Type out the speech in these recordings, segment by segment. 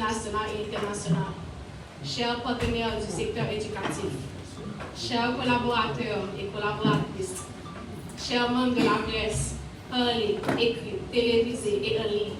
nationale et internationale, chers partenaires du secteur éducatif, chers collaborateurs et collaboratrices, chers membres de la presse, parlée, écrite, télévisée et en ligne,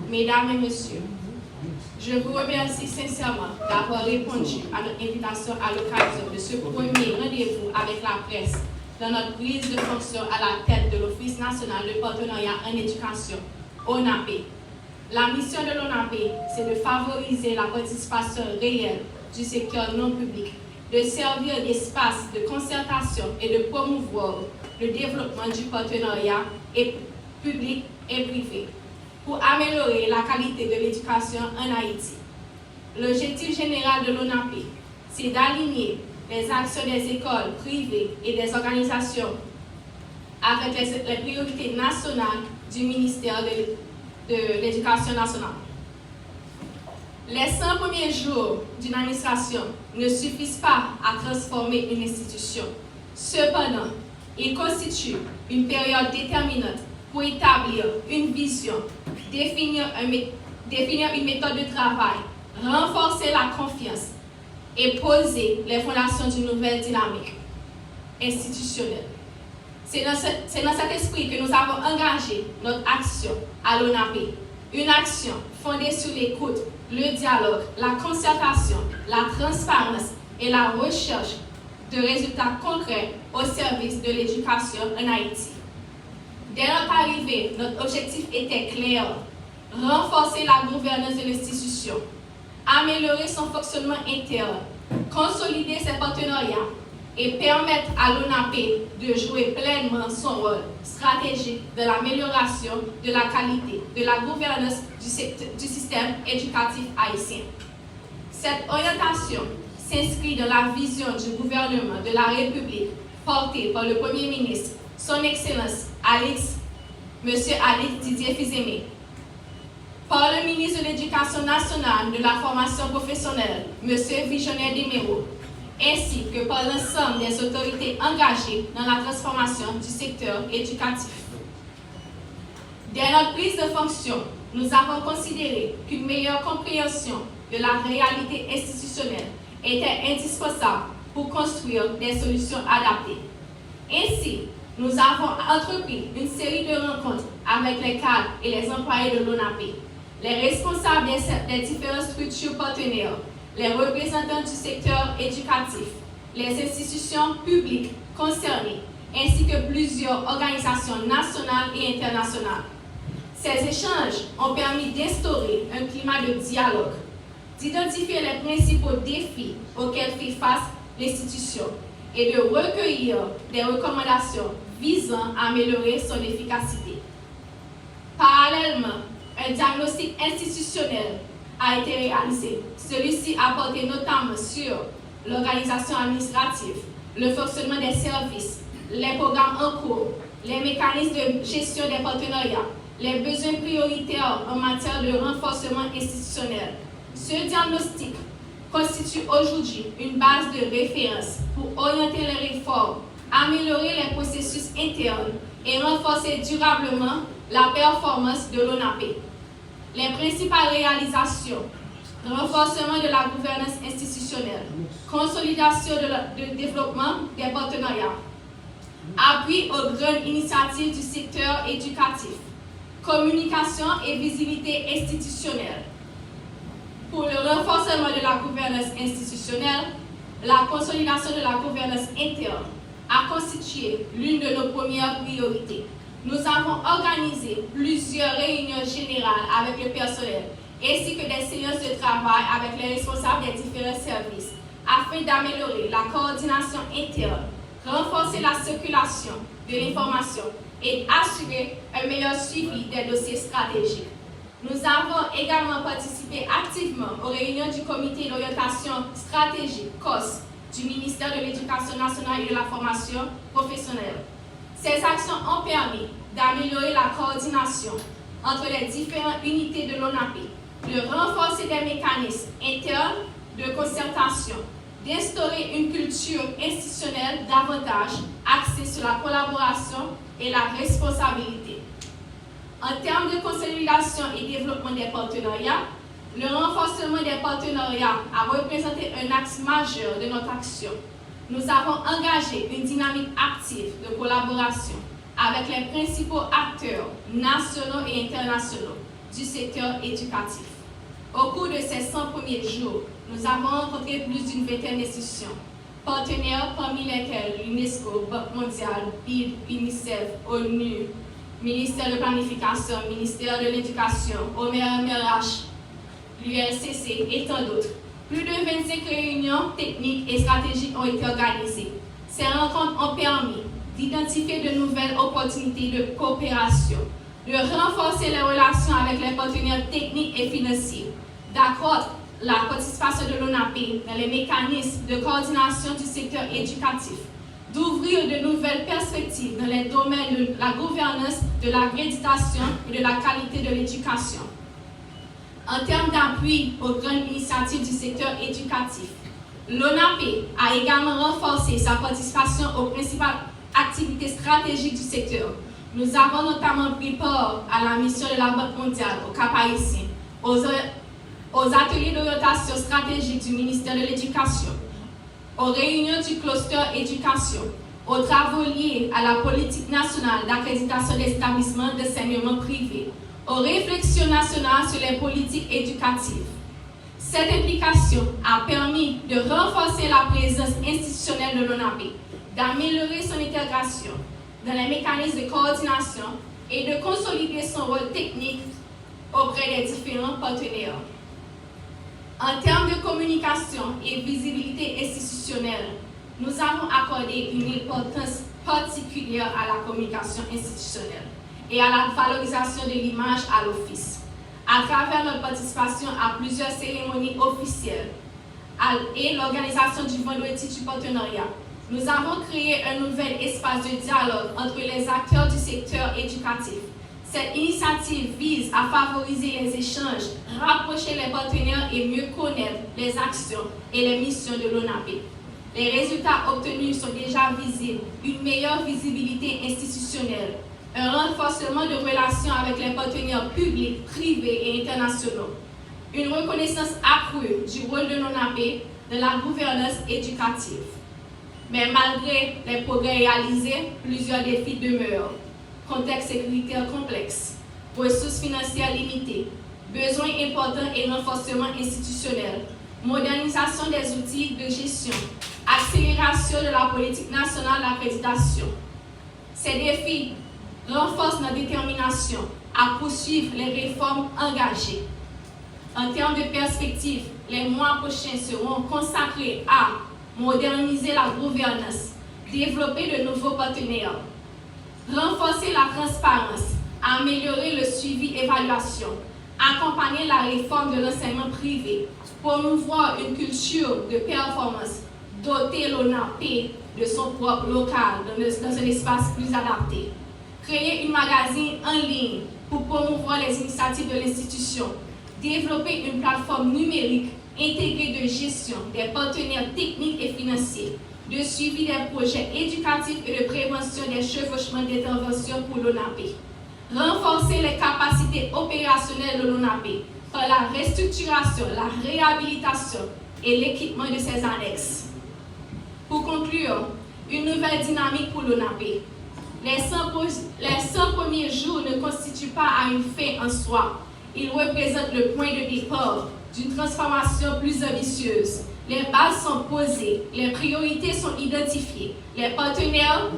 mesdames et messieurs, je vous remercie sincèrement d'avoir répondu à notre invitation à l'occasion de ce premier rendez-vous avec la presse dans notre prise de fonction à la tête de l'Office national de partenariat en éducation, ONAP. La mission de l'ONAP, c'est de favoriser la participation réelle du secteur non public, de servir d'espace de concertation et de promouvoir le développement du partenariat public et privé pour améliorer la qualité de l'éducation en Haïti. L'objectif général de l'ONAP, c'est d'aligner les actions des écoles privées et des organisations avec les priorités nationales du ministère de l'Éducation nationale. Les 100 premiers jours d'une administration ne suffisent pas à transformer une institution. Cependant, ils constituent une période déterminante pour établir une vision, définir une méthode de travail, renforcer la confiance et poser les fondations d'une nouvelle dynamique institutionnelle. C'est dans cet esprit que nous avons engagé notre action à l'ONAP, une action fondée sur l'écoute, le dialogue, la concertation, la transparence et la recherche de résultats concrets au service de l'éducation en Haïti. Dès notre arrivée, notre objectif était clair: renforcer la gouvernance de l'institution, améliorer son fonctionnement interne, consolider ses partenariats et permettre à l'ONAP de jouer pleinement son rôle stratégique de l'amélioration de la qualité de la gouvernance du système éducatif haïtien. Cette orientation s'inscrit dans la vision du gouvernement de la République portée par le Premier ministre, Son Excellence M. Alix Didier Fils-Aimé, par le ministre de l'Éducation nationale et de la formation professionnelle, M. Visionnaire Desméreaux, ainsi que par l'ensemble des autorités engagées dans la transformation du secteur éducatif. Dès notre prise de fonction, nous avons considéré qu'une meilleure compréhension de la réalité institutionnelle était indispensable pour construire des solutions adaptées. Ainsi, nous avons entrepris une série de rencontres avec les cadres et les employés de l'ONAP, les responsables des différentes structures partenaires, les représentants du secteur éducatif, les institutions publiques concernées, ainsi que plusieurs organisations nationales et internationales. Ces échanges ont permis d'instaurer un climat de dialogue, d'identifier les principaux défis auxquels fait face l'institution et de recueillir des recommandations visant à améliorer son efficacité. Parallèlement, un diagnostic institutionnel a été réalisé. Celui-ci a porté notamment sur l'organisation administrative, le fonctionnement des services, les programmes en cours, les mécanismes de gestion des partenariats, les besoins prioritaires en matière de renforcement institutionnel. Ce diagnostic constitue aujourd'hui une base de référence pour orienter les réformes, améliorer les processus internes et renforcer durablement la performance de l'ONAP. Les principales réalisations: renforcement de la gouvernance institutionnelle, consolidation du développement des partenariats, appui aux grandes initiatives du secteur éducatif, communication et visibilité institutionnelle. Pour le renforcement de la gouvernance institutionnelle, la consolidation de la gouvernance interne a constitué l'une de nos premières priorités. Nous avons organisé plusieurs réunions générales avec le personnel, ainsi que des séances de travail avec les responsables des différents services, afin d'améliorer la coordination interne, renforcer la circulation de l'information et assurer un meilleur suivi des dossiers stratégiques. Nous avons également participé activement aux réunions du comité d'orientation stratégique COS du ministère de l'Éducation nationale et de la formation professionnelle. Ces actions ont permis d'améliorer la coordination entre les différentes unités de l'ONAP, de renforcer des mécanismes internes de concertation, d'instaurer une culture institutionnelle davantage axée sur la collaboration et la responsabilité. En termes de consolidation et développement des partenariats, Le renforcement des partenariats a représenté un axe majeur de notre action. Nous avons engagé une dynamique active de collaboration avec les principaux acteurs nationaux et internationaux du secteur éducatif. Au cours de ces 100 premiers jours, nous avons rencontré plus d'une vingtaine d'institutions, partenaires parmi lesquels l'UNESCO, Banque mondiale, BID, UNICEF, ONU, Ministère de Planification, Ministère de l'Éducation, OMRH, l'ULCC et tant d'autres. Plus de 25 réunions techniques et stratégiques ont été organisées. Ces rencontres ont permis d'identifier de nouvelles opportunités de coopération, de renforcer les relations avec les partenaires techniques et financiers, d'accroître la participation de l'ONAPE dans les mécanismes de coordination du secteur éducatif, d'ouvrir de nouvelles perspectives dans les domaines de la gouvernance, de l'accréditation et de la qualité de l'éducation. En termes d'appui aux grandes initiatives du secteur éducatif, l'ONAPE a également renforcé sa participation aux principales activités stratégiques du secteur. Nous avons notamment pris part à la mission de la Banque mondiale au Cap-Haïtien, aux ateliers d'orientation stratégique du ministère de l'Éducation, aux réunions du cluster éducation, aux travaux liés à la politique nationale d'accréditation des établissements d'enseignement privé, aux réflexions nationales sur les politiques éducatives. Cette implication a permis de renforcer la présence institutionnelle de l'ONAPE, d'améliorer son intégration dans les mécanismes de coordination et de consolider son rôle technique auprès des différents partenaires. En termes de communication et visibilité institutionnelle, nous avons accordé une importance particulière à la communication institutionnelle et à la valorisation de l'image à l'Office, à travers notre participation à plusieurs cérémonies officielles et l'organisation du vendredi du partenariat. Nous avons créé un nouvel espace de dialogue entre les acteurs du secteur éducatif. Cette initiative vise à favoriser les échanges, rapprocher les partenaires et mieux connaître les actions et les missions de l'ONAPE. Les résultats obtenus sont déjà visibles, une meilleure visibilité institutionnelle, un renforcement de relations avec les partenaires publics, privés et internationaux, une reconnaissance accrue du rôle de l'ONAPE dans la gouvernance éducative. Mais malgré les progrès réalisés, plusieurs défis demeurent. Contexte sécuritaire complexe, ressources financières limitées, besoins importants et renforcement institutionnel, modernisation des outils de gestion, accélération de la politique nationale d'accréditation. Ces défis renforcent notre détermination à poursuivre les réformes engagées. En termes de perspective, les mois prochains seront consacrés à moderniser la gouvernance, développer de nouveaux partenaires, renforcer la transparence, améliorer le suivi-évaluation, accompagner la réforme de l'enseignement privé, promouvoir une culture de performance, doter l'ONAPE de son propre local dans un espace plus adapté, créer une magazine en ligne pour promouvoir les initiatives de l'institution, développer une plateforme numérique intégrée de gestion des partenaires techniques et financiers, de suivi des projets éducatifs et de prévention des chevauchements d'intervention pour l'ONAPE. Renforcer les capacités opérationnelles de l'ONAPE par la restructuration, la réhabilitation et l'équipement de ses annexes. Pour conclure, une nouvelle dynamique pour l'ONAPE. Les 100 premiers jours ne constituent pas une fin en soi. Ils représentent le point de départ d'une transformation plus ambitieuse. Les bases sont posées, les priorités sont identifiées, les partenariats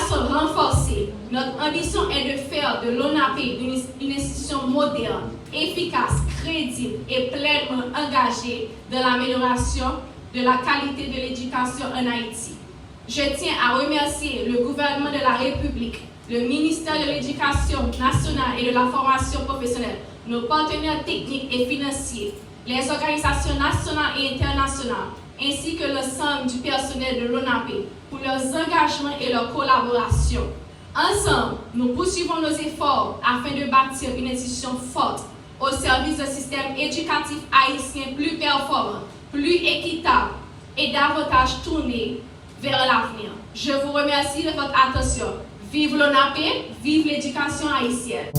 sont renforcés. Notre ambition est de faire de l'ONAPE une institution moderne, efficace, crédible et pleinement engagée dans l'amélioration de la qualité de l'éducation en Haïti. Je tiens à remercier le gouvernement de la République, le ministère de l'Éducation nationale et de la formation professionnelle, nos partenaires techniques et financiers, les organisations nationales et internationales, ainsi que l'ensemble du personnel de l'ONAPE pour leurs engagements et leur collaboration. Ensemble, nous poursuivons nos efforts afin de bâtir une institution forte au service d'un système éducatif haïtien plus performant, plus équitable et davantage tourné vers l'avenir. Je vous remercie de votre attention. Vive l'ONAPE, vive l'éducation haïtienne.